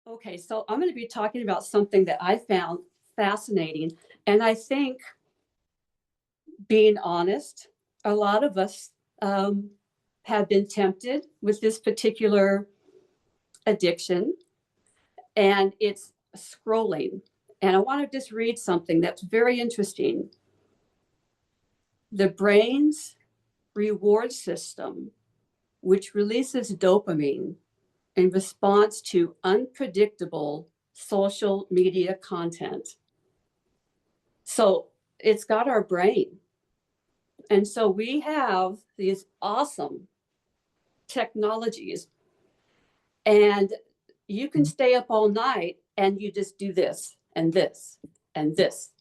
Okay, so I'm going to be talking about something that I found fascinating. And I think, being honest, a lot of us have been tempted with this particular addiction, and it's scrolling. And I want to just read something that's very interesting. The brain's reward system, which releases dopamine in response to unpredictable social media content. So it's got our brain. And so we have these awesome technologies, and you can stay up all night and you just do this and this and this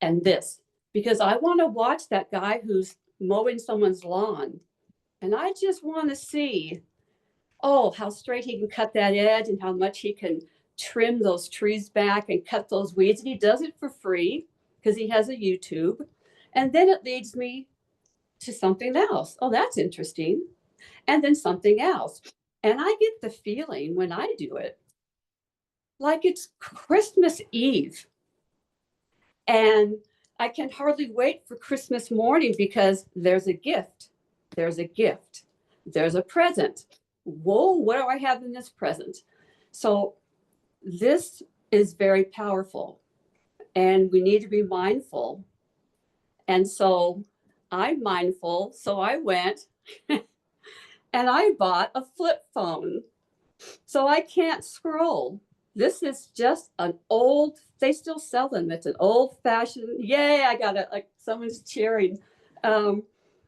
and this because I want to watch that guy who's mowing someone's lawn. And I just want to see, oh, how straight he can cut that edge and how much he can trim those trees back and cut those weeds. And he does it for free because he has a YouTube. And then it leads me to something else. Oh, that's interesting. And then something else. And I get the feeling when I do it, like it's Christmas Eve. And I can hardly wait for Christmas morning because there's a gift. There's a gift. There's a present. Whoa, what do I have in this present? So this is very powerful, and we need to be mindful. And so I'm mindful. So I went and I bought a flip phone. So I can't scroll. This is just an old, they still sell them. It's an old fashioned, yay, I got it. Like someone's cheering.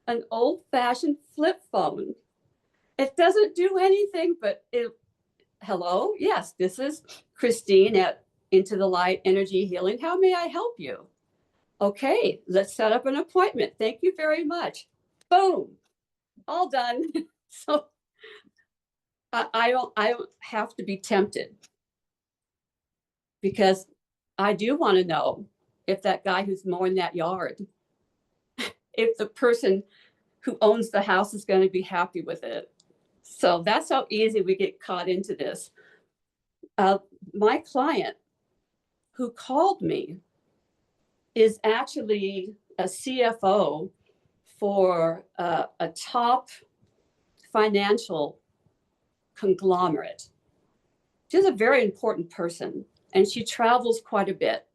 An old fashioned flip phone. It doesn't do anything, but hello, yes, this is Christine at Into the Light Energy Healing. How may I help you? Okay, let's set up an appointment. Thank you very much. Boom, all done. So I don't have to be tempted, because I do want to know if that guy who's mowing that yard, if the person who owns the house is going to be happy with it. So that's how easy we get caught into this. My client who called me is actually a CFO for a top financial conglomerate. She's a very important person, and she travels quite a bit,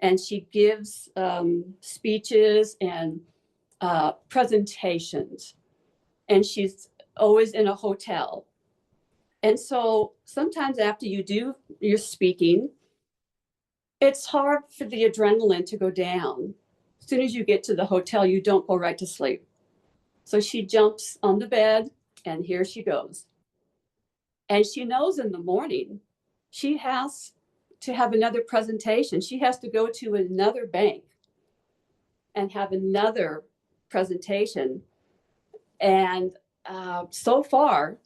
and she gives speeches and presentations, and she's always in a hotel. And so sometimes after you do your speaking, it's hard for the adrenaline to go down. As soon as you get to the hotel, you don't go right to sleep. So she jumps on the bed, and here she goes. And she knows in the morning she has to have another presentation. She has to go to another bank and have another presentation. And so far,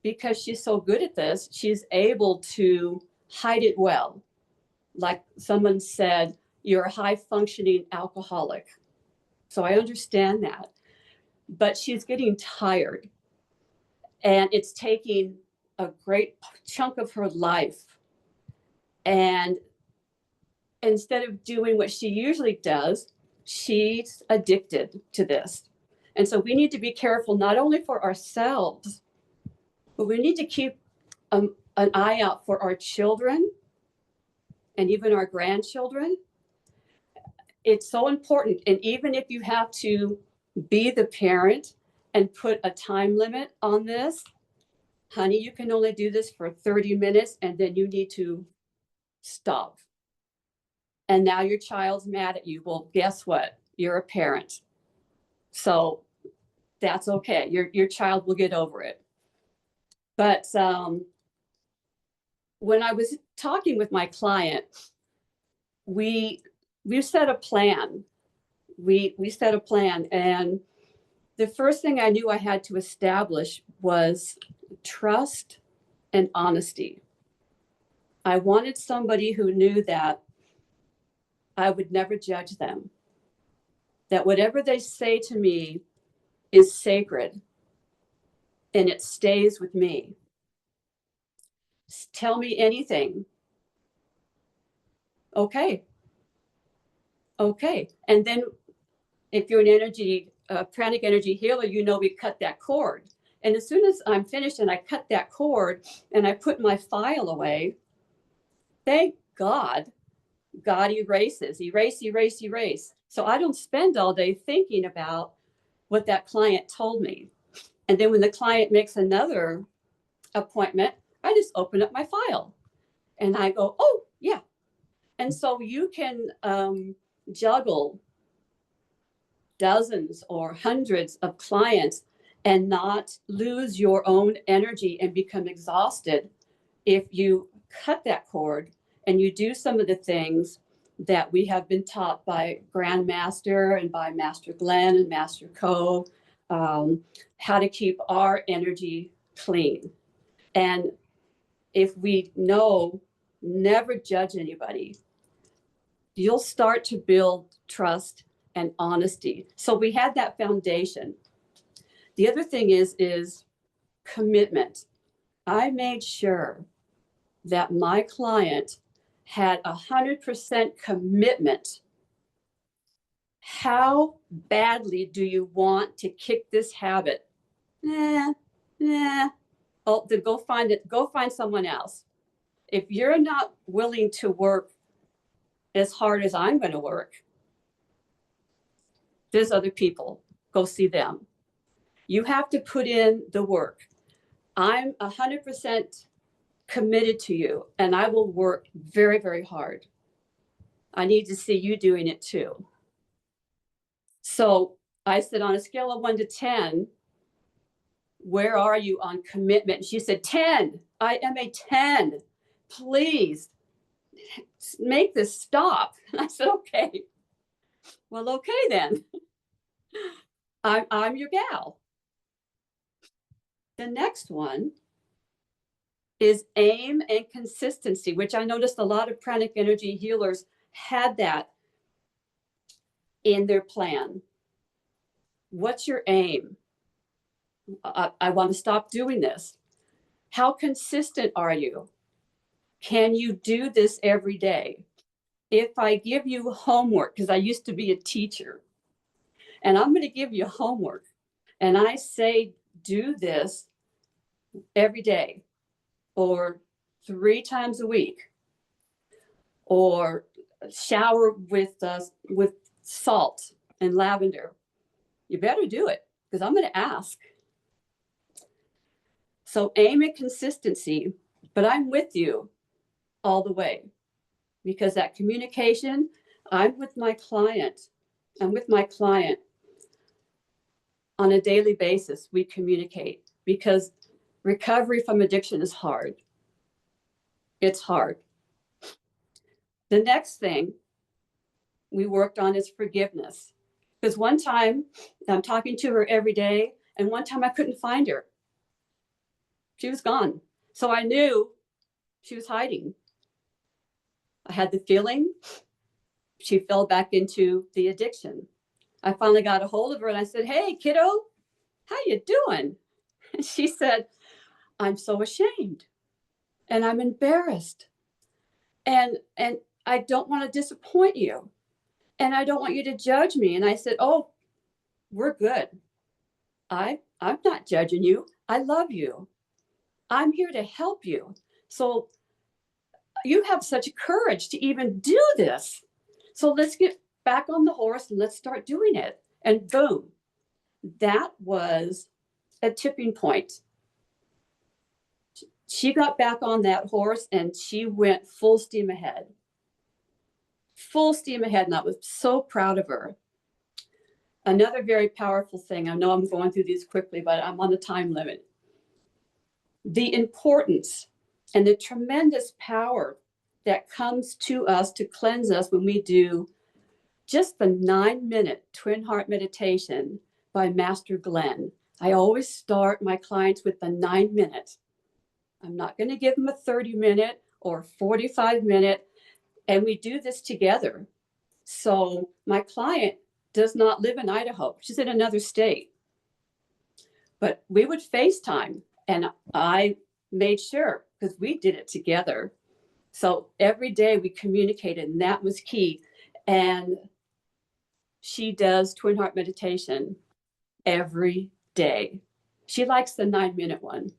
because she's so good at this, she's able to hide it well. Like someone said, you're a high functioning alcoholic. So I understand that. But she's getting tired, and it's taking a great chunk of her life. And instead of doing what she usually does, she's addicted to this. And so we need to be careful, not only for ourselves, but we need to keep an eye out for our children and even our grandchildren. It's so important. And even if you have to be the parent and put a time limit on this, honey, you can only do this for 30 minutes and then you need to stop. And now your child's mad at you. Well, guess what? You're a parent. So that's okay. Your child will get over it. But when I was talking with my client, we set a plan. We set a plan, and the first thing I knew I had to establish was trust and honesty. I wanted somebody who knew that I would never judge them, that whatever they say to me is sacred and it stays with me. Tell me anything. Okay. Okay. And then if you're an pranic energy healer, you know we cut that cord. And as soon as I'm finished and I cut that cord and I put my file away, thank God, God erases, erase, erase, erase. So I don't spend all day thinking about what that client told me. And then when the client makes another appointment, I just open up my file and I go, oh, yeah. And so you can juggle dozens or hundreds of clients and not lose your own energy and become exhausted if you cut that cord and you do some of the things that we have been taught by Grandmaster and by Master Glenn and Master Co, how to keep our energy clean. And if we know, never judge anybody, you'll start to build trust and honesty. So we had that foundation. The other thing is commitment. I made sure that my client had 100% commitment. How badly do you want to kick this habit? Oh, then go find it. Go find someone else. If you're not willing to work as hard as I'm going to work, there's other people. Go see them. You have to put in the work. I'm 100% committed to you, and I will work very, very hard. I need to see you doing it too. So I said, on a scale of 1 to 10, where are you on commitment? She said, 10. I am a 10. Please make this stop. And I said, okay. Well, okay then. I'm your gal. The next one is aim and consistency, which I noticed a lot of pranic energy healers had that in their plan. What's your aim? I want to stop doing this. How consistent are you? Can you do this every day? If I give you homework, because I used to be a teacher, and I'm going to give you homework, and I say, do this every day, or 3 times a week, or shower with salt and lavender, you better do it, because I'm going to ask. So aim at consistency, but I'm with you all the way, because that communication, I'm with my client on a daily basis. We communicate, because recovery from addiction is hard. It's hard. The next thing we worked on is forgiveness, because one time I'm talking to her every day, and one time I couldn't find her. She was gone. So I knew she was hiding. I had the feeling she fell back into the addiction. I finally got a hold of her and I said, hey, kiddo, how you doing? And she said, I'm so ashamed and I'm embarrassed. And I don't want to disappoint you. And I don't want you to judge me. And I said, oh, we're good. I'm not judging you. I love you. I'm here to help you. So you have such courage to even do this. So let's get back on the horse and let's start doing it. And boom, that was a tipping point. She got back on that horse and she went full steam ahead. Full steam ahead. And I was so proud of her. Another very powerful thing, I know I'm going through these quickly, but I'm on a time limit. The importance and the tremendous power that comes to us to cleanse us when we do just the 9-minute twin heart meditation by Master Glenn. I always start my clients with the 9-minute. I'm not going to give them a 30-minute or 45-minute. And we do this together. So my client does not live in Idaho. She's in another state. But we would FaceTime and I made sure, because we did it together. So every day we communicated, and that was key. And she does twin heart meditation every day. She likes the 9-minute one.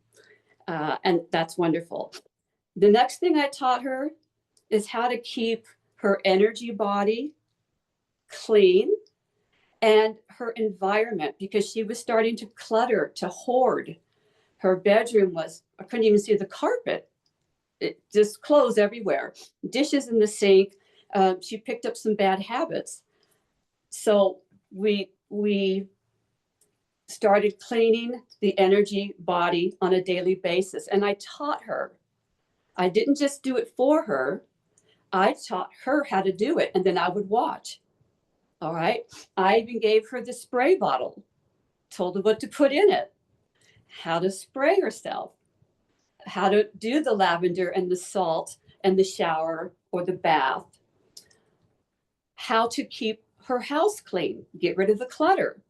And that's wonderful. The next thing I taught her is how to keep her energy body clean and her environment, because she was starting to clutter, to hoard. Her bedroom was, I couldn't even see the carpet. It just clothes everywhere, dishes in the sink. She picked up some bad habits. So we started cleaning the energy body on a daily basis. And I taught her. I didn't just do it for her. I taught her how to do it, and then I would watch. All right. I even gave her the spray bottle, told her what to put in it, how to spray herself, how to do the lavender and the salt and the shower or the bath, how to keep her house clean, get rid of the clutter,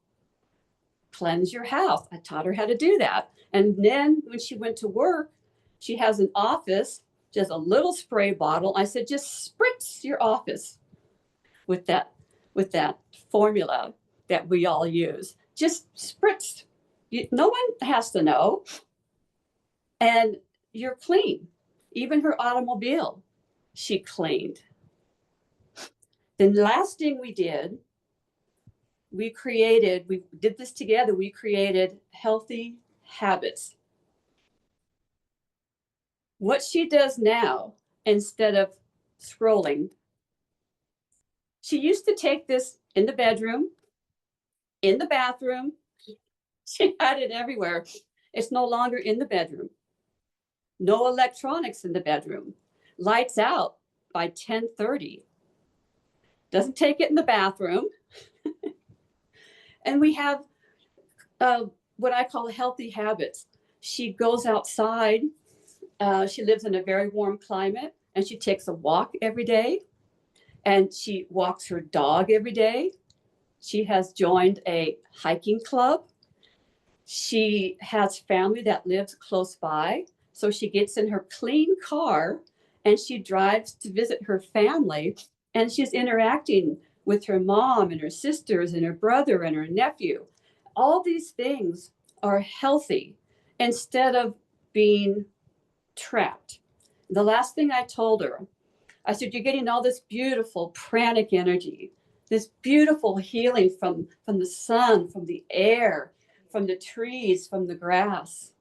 cleanse your house. I taught her how to do that. And then when she went to work, she has an office, just a little spray bottle. I said, just spritz your office with that formula that we all use. Just spritz. No one has to know. And you're clean. Even her automobile, she cleaned. The last thing we did, we did this together, we created healthy habits. What she does now, instead of scrolling, she used to take this in the bedroom, in the bathroom. She had it everywhere. It's no longer in the bedroom. No electronics in the bedroom. Lights out by 10:30. Doesn't take it in the bathroom. And we have what I call healthy habits. She goes outside. She lives in a very warm climate, and she takes a walk every day. And she walks her dog every day. She has joined a hiking club. She has family that lives close by. So she gets in her clean car and she drives to visit her family. And she's interacting with her mom and her sisters and her brother and her nephew. All these things are healthy instead of being trapped. The last thing I told her, I said, you're getting all this beautiful pranic energy, this beautiful healing from the sun, from the air, from the trees, from the grass.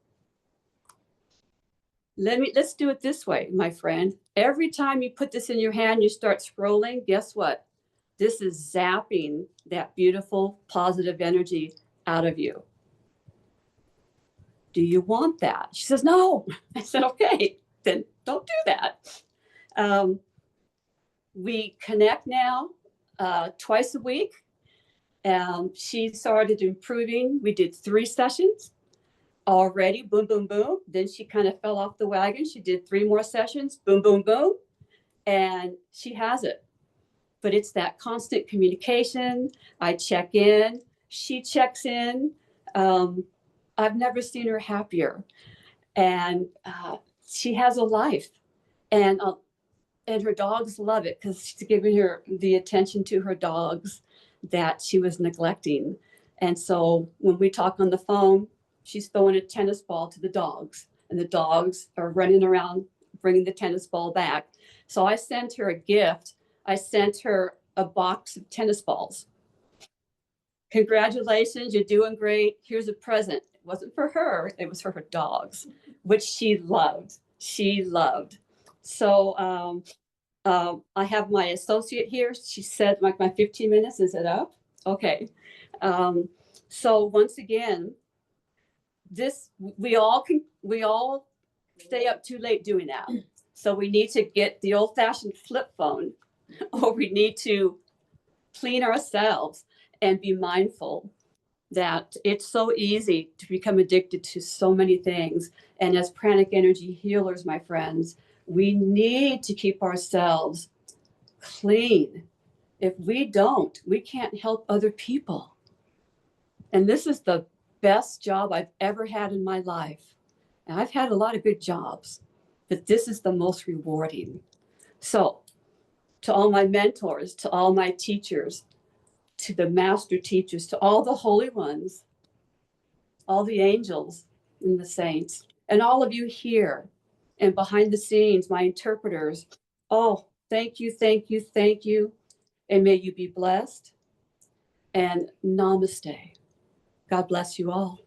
Let's do it this way, my friend. Every time you put this in your hand, you start scrolling, guess what? This is zapping that beautiful, positive energy out of you. Do you want that? She says, no. I said, okay, then don't do that. We connect now twice a week. She started improving. We did 3 sessions already, boom, boom, boom. Then she kind of fell off the wagon. She did 3 more sessions, boom, boom, boom. And she has it. But it's that constant communication. I check in. She checks in. I've never seen her happier. And she has a life. And her dogs love it because she's giving her the attention to her dogs that she was neglecting. And so when we talk on the phone, she's throwing a tennis ball to the dogs, and the dogs are running around bringing the tennis ball back. So I sent her a gift. I sent her a box of tennis balls. Congratulations, you're doing great. Here's a present. It wasn't for her, it was for her dogs, which she loved. She loved. So I have my associate here. She said, like, my 15 minutes, is it up? Okay. So once again, we all stay up too late doing that. So we need to get the old-fashioned flip phone, or we need to clean ourselves and be mindful that it's so easy to become addicted to so many things. And as pranic energy healers, my friends, we need to keep ourselves clean. If we don't, we can't help other people. And this is the best job I've ever had in my life. And I've had a lot of good jobs, but this is the most rewarding. So to all my mentors, to all my teachers, to the master teachers, to all the holy ones, all the angels and the saints, and all of you here and behind the scenes, my interpreters. Oh, thank you, thank you, thank you. And may you be blessed. And namaste. God bless you all.